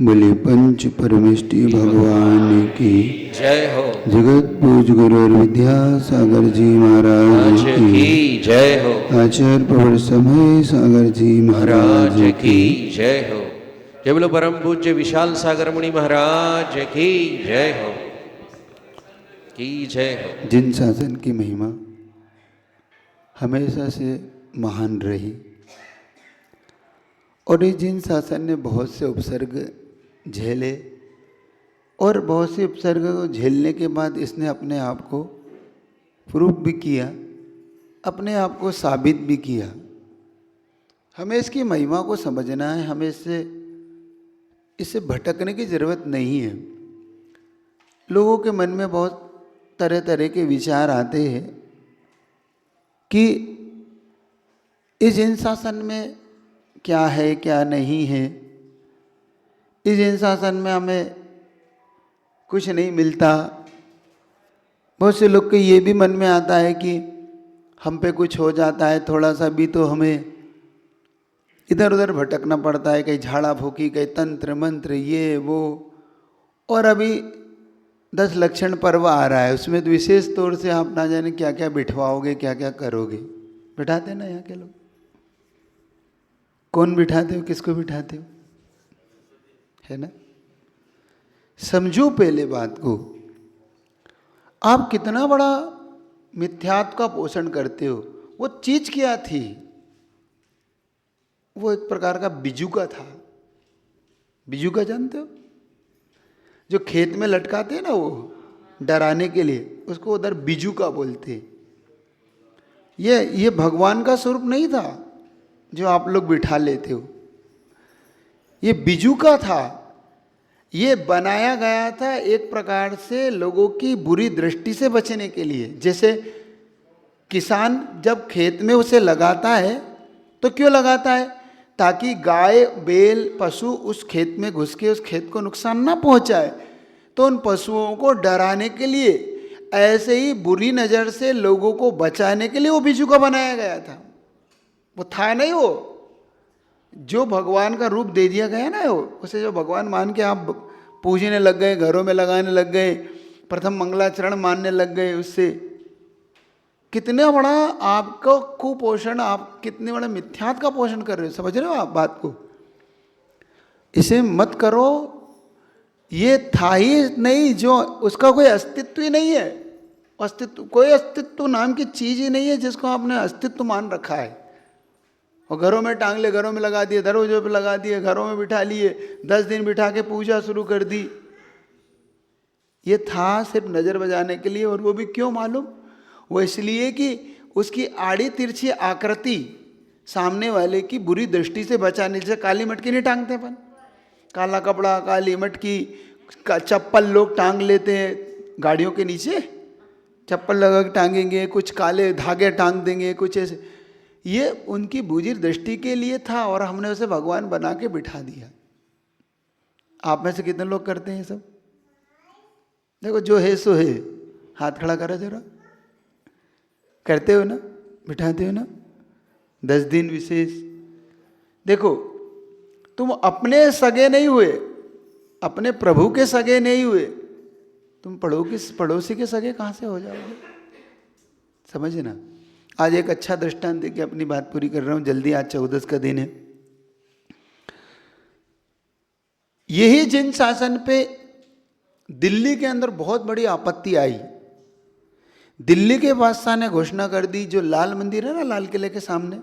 बोले पंच परमेष्टि भगवान की जय हो। जगत पूज गुरु और विद्यासागर जी महाराज की जय हो। आचार्य प्रवर समय सागर जी महाराज की जय हो। जय बोलो परम पूज्य विशाल सागर मुनि महाराज की जय हो। की जय हो। जिन शासन की महिमा हमेशा से महान रही और ये जिन शासन ने बहुत से उपसर्ग झेले और बहुत से उपसर्ग को झेलने के बाद इसने अपने आप को प्रूफ भी किया, अपने आप को साबित भी किया। हमें इसकी महिमा को समझना है, हमें इससे भटकने की ज़रूरत नहीं है। लोगों के मन में बहुत तरह तरह के विचार आते हैं कि इस जिन शासन में क्या है क्या नहीं है, इस जिन शासन में हमें कुछ नहीं मिलता। बहुत से लोग के ये भी मन में आता है कि हम पे कुछ हो जाता है थोड़ा सा भी तो हमें इधर उधर भटकना पड़ता है, कहीं झाड़ा फूकी, कहीं तंत्र मंत्र, ये वो। और अभी 10 लक्षण पर्व आ रहा है, उसमें तो विशेष तौर से आप ना जाने क्या क्या बिठवाओगे, क्या क्या करोगे। बिठाते ना यहाँ के लोग? कौन बिठाते हो, किसको बिठाते हो, है ना? समझो पहले बात को, आप कितना बड़ा मिथ्यात्व का पोषण करते हो। वो चीज क्या थी? वो एक प्रकार का बिजुका था। बिजुका जानते हो? जो खेत में लटकाते हैं ना, वो डराने के लिए, उसको उधर बिजुका बोलते। ये भगवान का स्वरूप नहीं था जो आप लोग बिठा लेते हो। ये बिजुका था। ये बनाया गया था एक प्रकार से लोगों की बुरी दृष्टि से बचने के लिए। जैसे किसान जब खेत में उसे लगाता है तो क्यों लगाता है? ताकि गाय बैल पशु उस खेत में घुस के उस खेत को नुकसान ना पहुंचाए। तो उन पशुओं को डराने के लिए, ऐसे ही बुरी नज़र से लोगों को बचाने के लिए वो बिजुका बनाया गया था। वो था नहीं, वो जो भगवान का रूप दे दिया गया ना, वो उसे जो भगवान मान के आप पूजने लग गए, घरों में लगाने लग गए, प्रथम मंगलाचरण मानने लग गए, उससे कितना बड़ा आपका कुपोषण, आप कितने बड़े मिथ्यात्व का पोषण कर रहे हो। समझ रहे हो आप बात को? इसे मत करो। ये था ही नहीं, जो उसका कोई अस्तित्व ही नहीं है। अस्तित्व, कोई अस्तित्व नाम की चीज ही नहीं है जिसको आपने अस्तित्व मान रखा है। और घरों में टांग ले, घरों में लगा दिए, दरवाजों पे लगा दिए, घरों में बिठा लिए, 10 दिन बिठा के पूजा शुरू कर दी। ये था सिर्फ नज़र बजाने के लिए। और वो भी क्यों मालूम? वो इसलिए कि उसकी आड़ी तिरछी आकृति सामने वाले की बुरी दृष्टि से बचाने। जैसे काली मटकी नहीं टांगते अपन, काला कपड़ा, काली मटकी, चप्पल लोग टांग लेते हैं गाड़ियों के नीचे, चप्पल लगा के टांगेंगे, कुछ काले धागे टांग देंगे, कुछ ऐसे। ये उनकी बुरी दृष्टि के लिए था और हमने उसे भगवान बना के बिठा दिया। आप में से कितने लोग करते हैं सब? देखो, जो है सो है, हाथ खड़ा करो जरा। करते हो ना, बिठाते हो ना? 10 दिन विशेष। देखो, तुम अपने सगे नहीं हुए, अपने प्रभु के सगे नहीं हुए, तुम पड़ोसी के सगे कहां से हो जाओगे? समझे ना? आज एक अच्छा दृष्टांत देके अपनी बात पूरी कर रहा हूं जल्दी। आज 14 का दिन है। यही जिन शासन पे दिल्ली के अंदर बहुत बड़ी आपत्ति आई। दिल्ली के बादशाह ने घोषणा कर दी, जो लाल मंदिर है ना, लाल किले के सामने,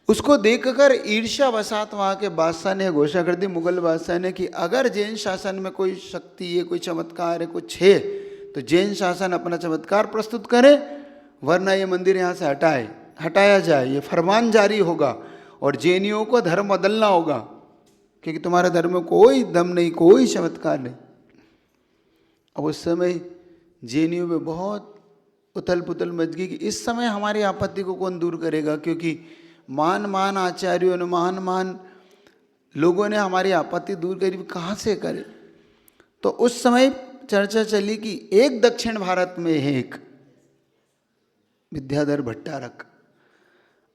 उसको देखकर ईर्ष्या वसात वहां के बादशाह ने घोषणा कर दी, मुगल बादशाह ने, कि अगर जैन शासन में कोई शक्ति है, कोई चमत्कार है, कुछ है, तो जैन शासन अपना चमत्कार प्रस्तुत करे, वरना ये मंदिर यहाँ से हटाया जाए। ये फरमान जारी होगा और जैनियों को धर्म बदलना होगा, क्योंकि तुम्हारे धर्म में कोई दम नहीं, कोई चमत्कार नहीं। अब उस समय जैनियों में बहुत उथल पुथल मच गई कि इस समय हमारी आपत्ति को कौन दूर करेगा, क्योंकि महान आचार्यों ने, महान लोगों ने हमारी आपत्ति दूर करी, कहाँ से करे। तो उस समय चर्चा चली कि एक दक्षिण भारत में है एक विद्याधर भट्टारक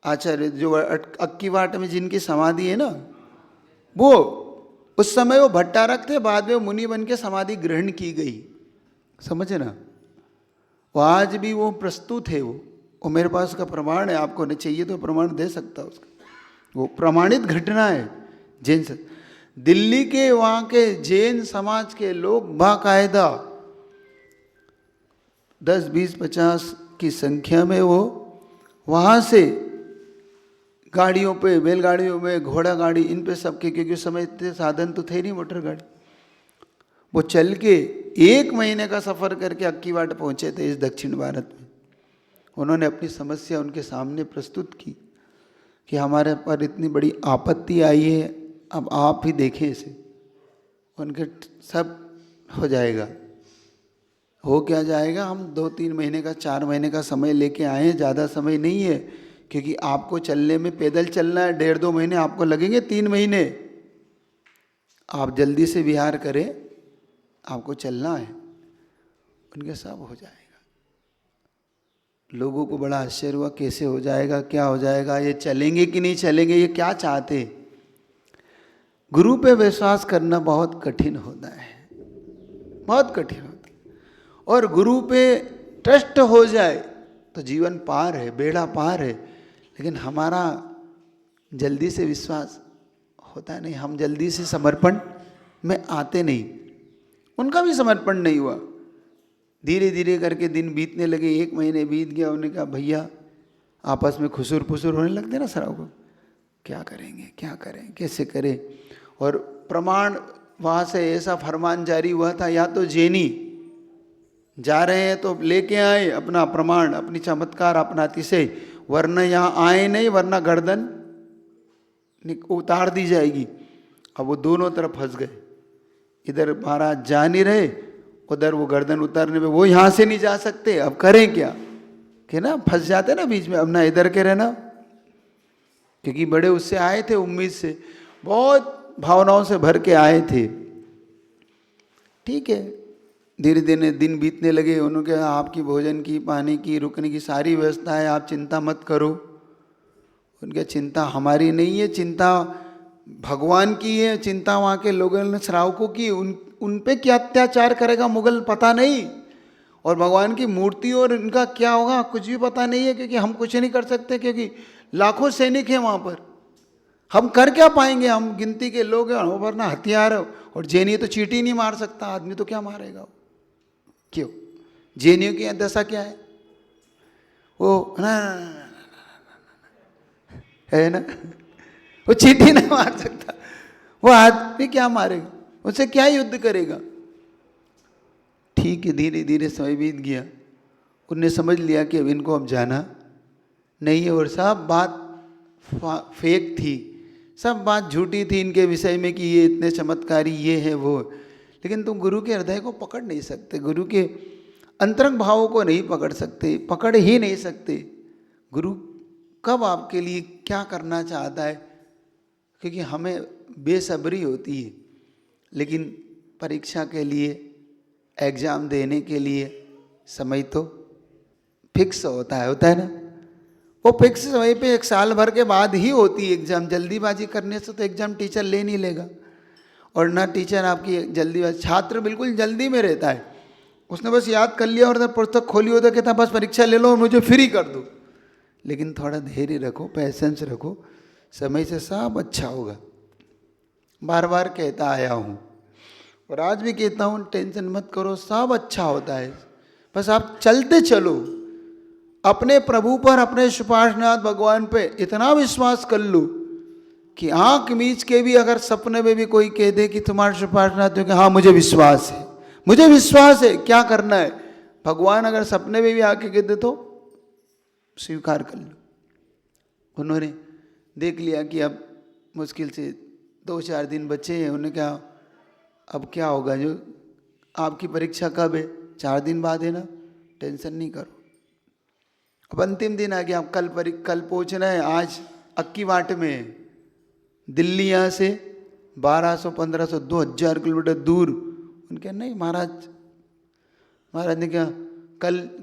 आचार्य, जो अक्की वाट में जिनकी समाधि है ना, वो उस समय वो भट्टारक थे, बाद में वो मुनि बन के समाधि ग्रहण की गई, समझे ना। वो आज भी वो प्रस्तुत है, वो मेरे पास का प्रमाण है, आपको नहीं चाहिए तो प्रमाण दे सकता उसका, वो प्रमाणित घटना है। जैन से दिल्ली के वहाँ के जैन समाज के लोग बाकायदा 10, 20, 50 की संख्या में वो वहाँ से गाड़ियों पे, बैलगाड़ियों में, घोड़ा गाड़ी, इन पे सबके, क्योंकि उस समय इतने साधन तो थे नहीं, मोटर गाड़ी, वो चल के 1 महीने का सफ़र करके अक्कीवाट पहुँचे थे इस दक्षिण भारत में। उन्होंने अपनी समस्या उनके सामने प्रस्तुत की कि हमारे पर इतनी बड़ी आपत्ति आई है, अब आप ही देखें इसे। उनके सब हो जाएगा, हो क्या जाएगा, हम 2-3 महीने का, 4 महीने का समय लेके आए हैं, ज़्यादा समय नहीं है, क्योंकि आपको चलने में, पैदल चलना है 1.5-2 महीने, आपको लगेंगे 3 महीने। आप जल्दी से विहार करें, आपको चलना है। उनके सब हो जाएगा। लोगों को बड़ा आश्चर्य हुआ, कैसे हो जाएगा, क्या हो जाएगा, ये चलेंगे कि नहीं चलेंगे, ये क्या चाहते। गुरु पे विश्वास करना बहुत कठिन होता है, बहुत कठिन होता है। और गुरु पे ट्रस्ट हो जाए तो जीवन पार है, बेड़ा पार है। लेकिन हमारा जल्दी से विश्वास होता नहीं, हम जल्दी से समर्पण में आते नहीं। उनका भी समर्पण नहीं हुआ, धीरे धीरे करके दिन बीतने लगे, 1 महीने बीत गया। उन्होंने कहा भैया, आपस में खुसुर फुसुर होने लगते ना सराव को, क्या करेंगे, क्या करें, कैसे करें। और प्रमाण वहाँ से ऐसा फरमान जारी हुआ था, या तो जैनी जा रहे हैं तो लेके आए अपना प्रमाण, अपनी चमत्कार, अपना अतिशय, वरना यहाँ आए नहीं, वरना गर्दन उतार दी जाएगी। अब वो दोनों तरफ फंस गए, इधर महाराज जा नहीं रहे, उधर वो गर्दन उतारने पे वो यहाँ से नहीं जा सकते। अब करें क्या, कि ना फंस जाते ना बीच में, अब ना इधर के रहना, क्योंकि बड़े उससे आए थे, उम्मीद से, बहुत भावनाओं से भर के आए थे। ठीक है, धीरे धीरे दिन बीतने लगे। उन्होंने कहा आपकी भोजन की, पानी की, रुकने की सारी व्यवस्था है, आप चिंता मत करो। उनकी चिंता हमारी नहीं है, चिंता भगवान की है, चिंता वहाँ के लोगों ने, श्रावकों की। उन पे क्या अत्याचार करेगा मुगल पता नहीं, और भगवान की मूर्ति और इनका क्या होगा कुछ भी पता नहीं है, क्योंकि हम कुछ नहीं कर सकते, क्योंकि लाखों सैनिक हैं वहाँ पर। हम कर क्या पाएंगे, हम गिनती के लोग हैं, वहाँ पर ना हथियार, और जैनी तो चींटी नहीं मार सकता, आदमी तो क्या मारेगा, क्यों। जैनियों की दशा क्या है, वो ना है ना, वो चींटी नहीं मार सकता, वो आदमी क्या मारेगा, उससे क्या युद्ध करेगा। ठीक है, धीरे धीरे समय बीत गया। उनने समझ लिया कि अब इनको अब जाना नहीं है, और सब बात फेक थी, सब बात झूठी थी इनके विषय में कि ये इतने चमत्कारी, ये है वो। लेकिन तुम गुरु के हृदय को पकड़ नहीं सकते, गुरु के अंतरंग भावों को नहीं पकड़ सकते, पकड़ ही नहीं सकते। गुरु कब आपके लिए क्या करना चाहता है, क्योंकि हमें बेसब्री होती है, लेकिन परीक्षा के लिए, एग्ज़ाम देने के लिए समय तो फिक्स होता है ना। वो फिक्स समय पे 1 साल भर के बाद ही होती है एग्ज़ाम। जल्दीबाजी करने से तो एग्ज़ाम टीचर ले नहीं लेगा, और ना टीचर आपकी जल्दीबाजी, छात्र बिल्कुल जल्दी में रहता है, उसने बस याद कर लिया और पुस्तक खोली हो तो कहता बस परीक्षा ले लो और मुझे फ्री कर दो। लेकिन थोड़ा धैर्य रखो, पैसेंस रखो, समय से सब अच्छा होगा। बार बार कहता आया हूँ और आज भी कहता हूँ, टेंशन मत करो, सब अच्छा होता है। बस आप चलते चलो, अपने प्रभु पर, अपने सुपार्श्वनाथ भगवान पे इतना विश्वास कर लो कि आँख मीच के भी अगर सपने में भी कोई कह दे कि तुम्हारे सुपार्श्वनाथ, तो हाँ मुझे विश्वास है, मुझे विश्वास है, क्या करना है। भगवान अगर सपने में भी आके कह दे तो स्वीकार कर लो। उन्होंने देख लिया कि अब मुश्किल से 2-4 दिन बचे हैं। उन्होंने कहा अब क्या होगा, जो आपकी परीक्षा कब है, 4 दिन बाद है ना, टेंशन नहीं करो। अब अंतिम दिन आ गया, अब कल पहुंचना है। आज अक्कीवाट में है, दिल्ली यहाँ से 1200, 1500, 2000 किलोमीटर दूर। उनके नहीं महाराज ने कहा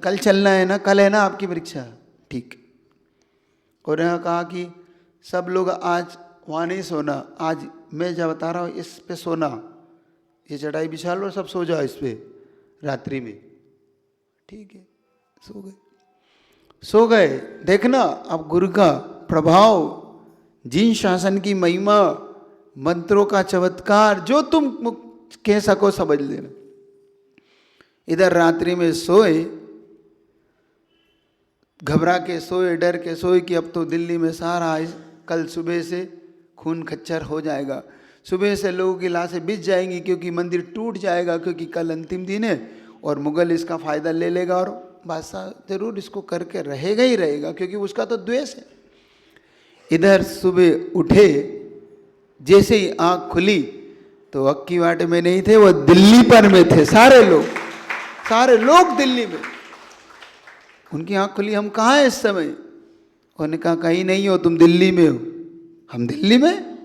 कल चलना है ना, कल है ना आपकी परीक्षा, ठीक। और यहाँ कहा कि सब लोग आज वहाँ नहीं सोना, आज मैं जब बता रहा हूँ इस पे सोना, ये चटाई बिछा लो, सब सो जाओ इस पे रात्रि में। ठीक है, सो गए। देखना अब गुरु का प्रभाव, जिन शासन की महिमा, मंत्रों का चमत्कार, जो तुम कह सको समझ लेना। इधर रात्रि में सोए, घबरा के सोए, डर के सोए कि अब तो दिल्ली में सारा कल सुबह से खून खच्चर हो जाएगा, सुबह से लोगों की लाशें बिछ जाएंगी, क्योंकि मंदिर टूट जाएगा, क्योंकि कल अंतिम दिन है और मुगल इसका फायदा ले लेगा और बादशाह जरूर इसको करके रहेगा ही रहेगा, क्योंकि उसका तो द्वेष है। इधर सुबह उठे, जैसे ही आंख खुली तो अक्की वाटे में नहीं थे, वो दिल्ली पर में थे। सारे लोग दिल्ली में। उनकी आंख खुली, हम कहाँ हैं इस समय? उन्होंने कहा कहीं नहीं हो, तुम दिल्ली में हो। हम दिल्ली में?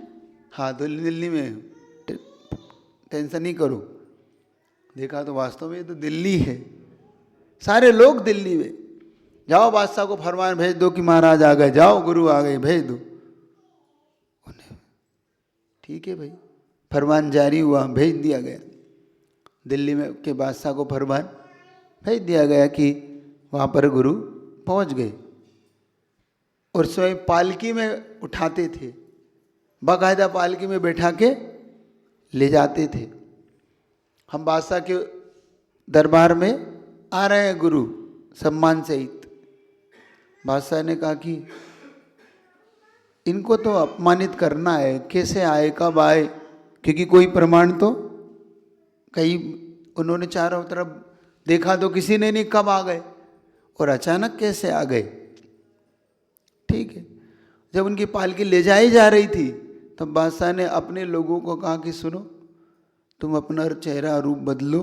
हाँ दिल्ली में हो, टेंशन नहीं करो। देखा तो वास्तव में ये तो दिल्ली है, सारे लोग दिल्ली में। जाओ बादशाह को फरमान भेज दो कि महाराज आ गए, जाओ गुरु आ गए, भेज दो। उन्हें ठीक है भाई, फरमान जारी हुआ, भेज दिया गया। दिल्ली में के बादशाह को फरमान भेज दिया गया कि वहाँ पर गुरु पहुँच गए। और स्वयं पालकी में उठाते थे, बाकायदा पालकी में बैठा के ले जाते थे। हम बादशाह के दरबार में आ रहे हैं गुरु सम्मान सहित। बादशाह ने कहा कि इनको तो अपमानित करना है, कैसे आए, कब आए, क्योंकि कोई प्रमाण तो कहीं उन्होंने चारों तरफ देखा तो किसी ने नहीं, कब आ गए और अचानक कैसे आ गए। ठीक है, जब उनकी पालकी ले जाई जा रही थी तो बादशाह ने अपने लोगों को कहा कि सुनो, तुम अपना चेहरा रूप बदलो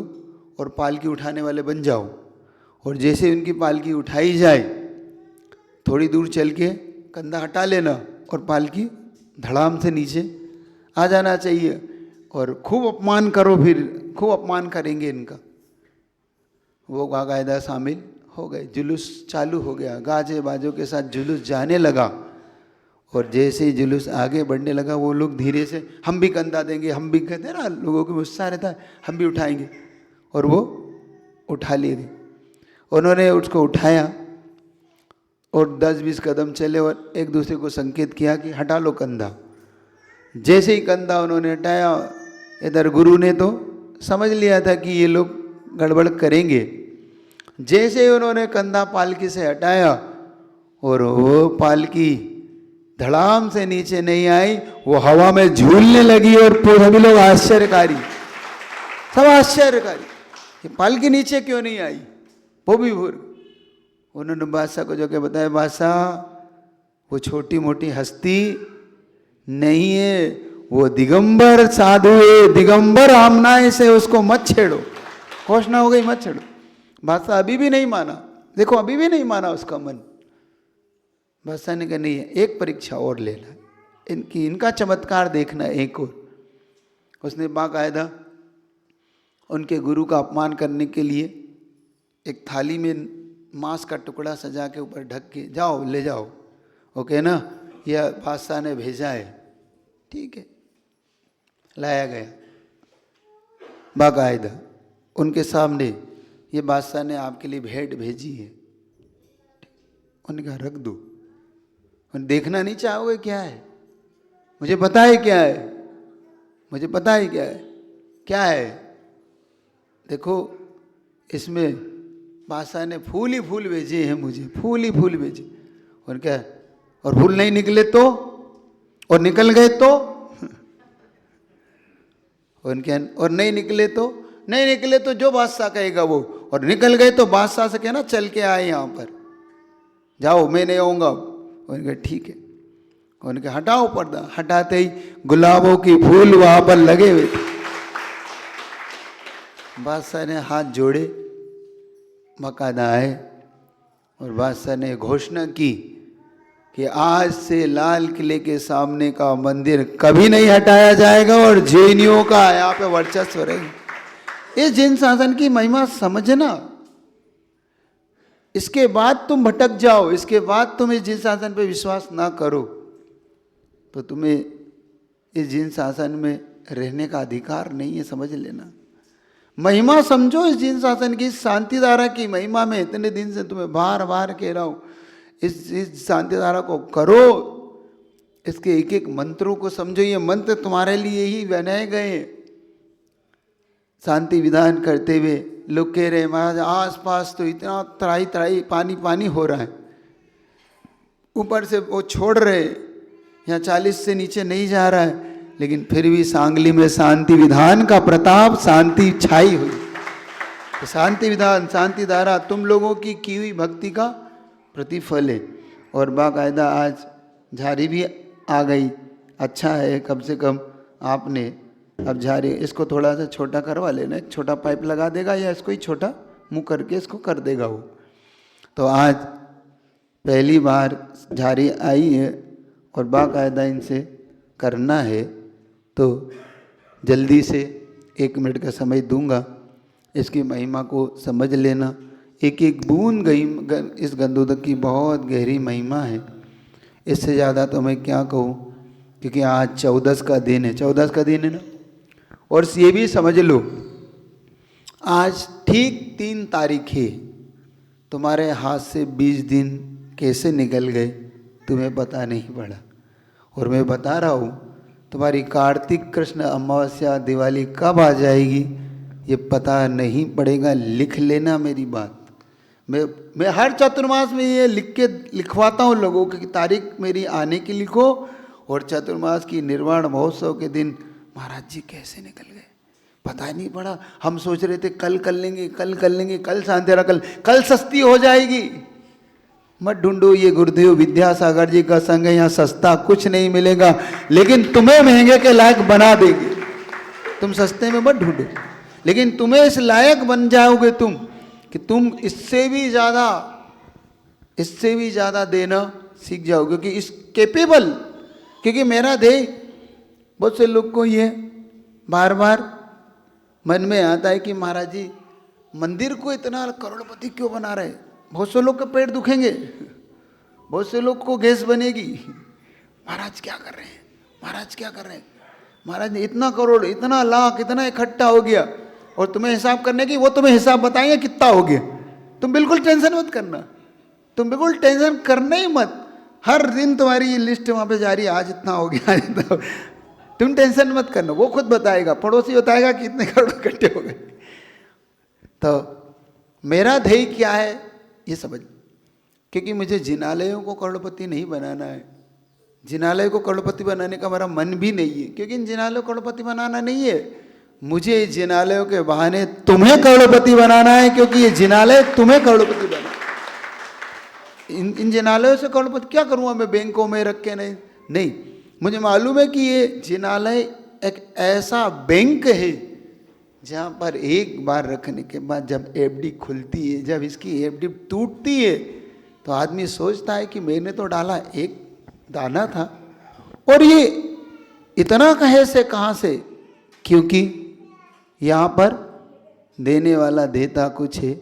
और पालकी उठाने वाले बन जाओ। और जैसे उनकी पालकी उठाई जाए, थोड़ी दूर चल के कंधा हटा लेना और पालकी धड़ाम से नीचे आ जाना चाहिए और खूब अपमान करो, फिर खूब अपमान करेंगे इनका। वो बाकायदा शामिल हो गए, जुलूस चालू हो गया, गाजे बाजों के साथ जुलूस जाने लगा। और जैसे ही जुलूस आगे बढ़ने लगा, वो लोग धीरे से हम भी कंधा देंगे, हम भी कहते हैं ना, लोगों को उत्साह रहता है, हम भी उठाएंगे। और वो उठा लिए गए। उन्होंने उसको उठाया और 10-20 कदम चले और एक दूसरे को संकेत किया कि हटा लो कंधा। जैसे ही कंधा उन्होंने हटाया, इधर गुरु ने तो समझ लिया था कि ये लोग गड़बड़ करेंगे। जैसे ही उन्होंने कंधा पालकी से हटाया और वो पालकी धड़ाम से नीचे नहीं आई, वो हवा में झूलने लगी और सभी लोग आश्चर्यकारी, सब आश्चर्यकारी, ये पालकी नीचे क्यों नहीं आई, वो भी भूल। उन्होंने बादशाह को जो के बताया, बादशाह वो छोटी मोटी हस्ती नहीं है, वो दिगंबर साधु है, दिगंबर आमनाए से उसको मत छेड़ो। घोषणा हो गई, मत छेड़ो। बादशाह अभी भी नहीं माना, देखो अभी भी नहीं माना उसका मन। बादशाह ने कहा नहीं, एक परीक्षा और लेना, इनका चमत्कार देखना एक और। उसने बाकायदा उनके गुरु का अपमान करने के लिए एक थाली में मांस का टुकड़ा सजा के ऊपर ढक के, जाओ ले जाओ, ओके ना, यह बादशाह ने भेजा है। ठीक है, लाया गया बाकायदा उनके सामने, ये बादशाह ने आपके लिए भेंट भेजी है। उन्होंने कहा रख दो। देखना नहीं चाहोगे क्या है? मुझे पता है क्या है, मुझे पता है क्या है, क्या है। देखो इसमें बादशाह ने फूल ही फूल भेजे हैं मुझे, फूल ही फूल भेजे। और क्या, और फूल नहीं निकले तो, और निकल गए तो और नहीं निकले तो, नहीं निकले तो जो बादशाह कहेगा वो, और निकल गए तो बादशाह से कहना चल के आए यहाँ पर, जाओ मैं नहीं आऊँगा। उनके ठीक है। उनके हटाओ पर्दा, हटाते ही गुलाबों की फूल वहाँ पर लगे हुए थे। बादशाह ने हाथ जोड़े, बाकायदा आए और बादशाह ने घोषणा की कि आज से लाल किले के सामने का मंदिर कभी नहीं हटाया जाएगा और जैनियों का यहाँ पे वर्चस्व रहेगा। इस जैन शासन की महिमा समझना, इसके बाद तुम भटक जाओ, इसके बाद तुम इस जैन शासन पे विश्वास ना करो तो तुम्हें इस जिन आसन में रहने का अधिकार नहीं है, समझ लेना। महिमा समझो इस जिन आसन की, शांति धारा की महिमा में इतने दिन से तुम्हें बार बार कह रहा हूँ, इस शांति धारा को करो, इसके एक एक मंत्रों को समझो। ये मंत्र तुम्हारे लिए ही बनाए गए हैं। शांति विधान करते हुए लोग कह रहे हैं महाराज आस पास तो इतना तराई तराई पानी पानी हो रहा है, ऊपर से वो छोड़ रहे, यहाँ 40 से नीचे नहीं जा रहा है, लेकिन फिर भी सांगली में शांति विधान का प्रताप, शांति छाई हुई। तो शांति विधान, शांति धारा तुम लोगों की हुई भक्ति का प्रतिफल है। और बाकायदा आज झाड़ी भी आ गई, अच्छा है, कम से कम आपने अब झाड़ी, इसको थोड़ा सा छोटा करवा लेना, एक छोटा पाइप लगा देगा या इसको ही छोटा मुंह करके इसको कर देगा वो। तो आज पहली बार झाड़ी आई है और बाकायदा इनसे करना है, तो जल्दी से 1 मिनट का समय दूंगा, इसकी महिमा को समझ लेना। एक एक बूंद गई इस गंधोदक की बहुत गहरी महिमा है। इससे ज़्यादा तो मैं क्या कहूँ, क्योंकि आज 14 का दिन है, 14 का दिन है ना। और ये भी समझ लो आज ठीक 3 तारीख है, तुम्हारे हाथ से 20 दिन कैसे निकल गए तुम्हें पता नहीं पड़ा। और मैं बता रहा हूँ तुम्हारी कार्तिक कृष्ण अमावस्या दिवाली कब आ जाएगी ये पता नहीं पड़ेगा। लिख लेना मेरी बात। मैं हर चतुर्मास में ये लिखवाता हूँ लोगों की तारीख मेरी आने की लिखो। और चतुर्मास की निर्वाण महोत्सव के दिन महाराज जी कैसे निकल गए पता नहीं पड़ा। हम सोच रहे थे कल कर लेंगे, कल कर लेंगे, कल शांतिरा, कल सस्ती हो जाएगी। मत ढूंढो, ये गुरुदेव विद्यासागर जी का संग है, यहाँ सस्ता कुछ नहीं मिलेगा, लेकिन तुम्हें महंगे के लायक बना देंगे। तुम सस्ते में मत ढूंढो, लेकिन तुम्हें इस लायक बन जाओगे तुम कि तुम इससे भी ज़्यादा देना सीख जाओगे, कि इस कैपेबल। क्योंकि मेरा ध्येय, बहुत से लोग को ये बार बार मन में आता है कि महाराज जी मंदिर को इतना करोड़पति क्यों बना रहे। बहुत से लोग के पेट दुखेंगे, बहुत से लोग को गैस बनेगी, महाराज क्या कर रहे हैं, महाराज क्या कर रहे हैं, महाराज ने इतना करोड़, इतना लाख, इतना इकट्ठा हो गया, और तुम्हें हिसाब करने की, वो तुम्हें हिसाब बताएंगे कितना हो गया। तुम बिल्कुल टेंशन मत करना, तुम बिल्कुल टेंशन करना ही मत। हर दिन तुम्हारी ये लिस्ट वहाँ पे जारी, आज इतना हो गया, आज इतना हो। तुम टेंशन मत करना, वो खुद बताएगा, पड़ोसी बताएगा कि इतने करोड़ इकट्ठे हो गए। तो मेरा ध्येय क्या है ये समझ, क्योंकि मुझे जिनालयों को करोड़पति नहीं बनाना है। जिनालय को करोड़पति बनाने का मेरा मन भी नहीं है, क्योंकि इन जिनालयों को करोड़पति बनाना नहीं है। मुझे जिनालयों के बहाने तुम्हें करोड़पति बनाना है, क्योंकि ये जिनालय तुम्हें करोड़पति बना। इन जिनालयों से करोड़पति क्या करूँगा मैं, बैंकों में रख के नहीं। मुझे मालूम है कि ये जिनालय एक ऐसा बैंक है जहाँ पर एक बार रखने के बाद जब एफडी खुलती है, जब इसकी एफडी टूटती है, तो आदमी सोचता है कि मैंने तो डाला एक दाना था और ये इतना कहाँ से, क्योंकि यहाँ पर देने वाला देता कुछ है।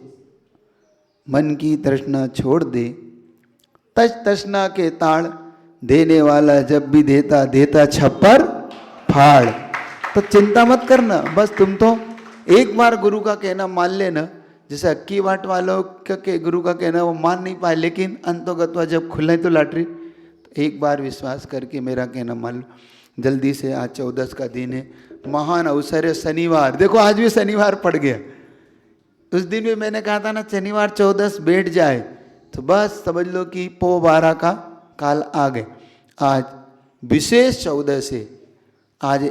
मन की तृष्णा छोड़ दे, तृष्णा के ताड़, देने वाला जब भी देता छप्पर फाड़। तो चिंता मत करना, बस तुम तो एक बार गुरु का कहना मान लेना। जैसे अक्की वाट वालों के गुरु का कहना वो मान नहीं पाए, लेकिन अंतोगत्वा जब खुले तो लॉटरी, तो एक बार विश्वास करके मेरा कहना मान लो। जल्दी से आज 14 का दिन है, महान अवसर है, शनिवार। देखो आज भी शनिवार पड़ गया। उस दिन भी मैंने कहा था ना शनिवार 14 बैठ जाए, तो बस समझ लो कि पो 12 का काल आ गए। आज विशेष 14 से आज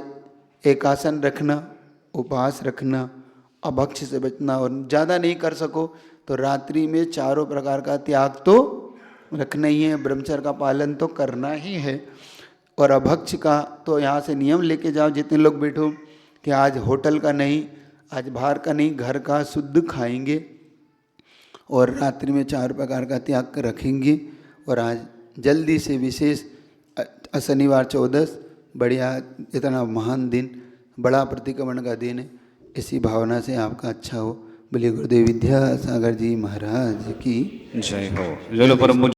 एकासन रखना, उपवास रखना, अभक्ष से बचना, और ज़्यादा नहीं कर सको तो रात्रि में 4 प्रकार का त्याग तो रखना ही है, ब्रह्मचर्य का पालन तो करना ही है। और अभक्ष का तो यहाँ से नियम लेके जाओ जितने लोग बैठो, कि आज होटल का नहीं, आज बाहर का नहीं, घर का शुद्ध खाएंगे, और रात्रि में 4 प्रकार का त्याग रखेंगे। और आज जल्दी से विशेष शनिवार 14 बढ़िया, इतना महान दिन, बड़ा प्रतिक्रमण का दिन है। इसी भावना से आपका अच्छा हो। बोलिए गुरुदेव विद्यासागर जी महाराज की जय हो।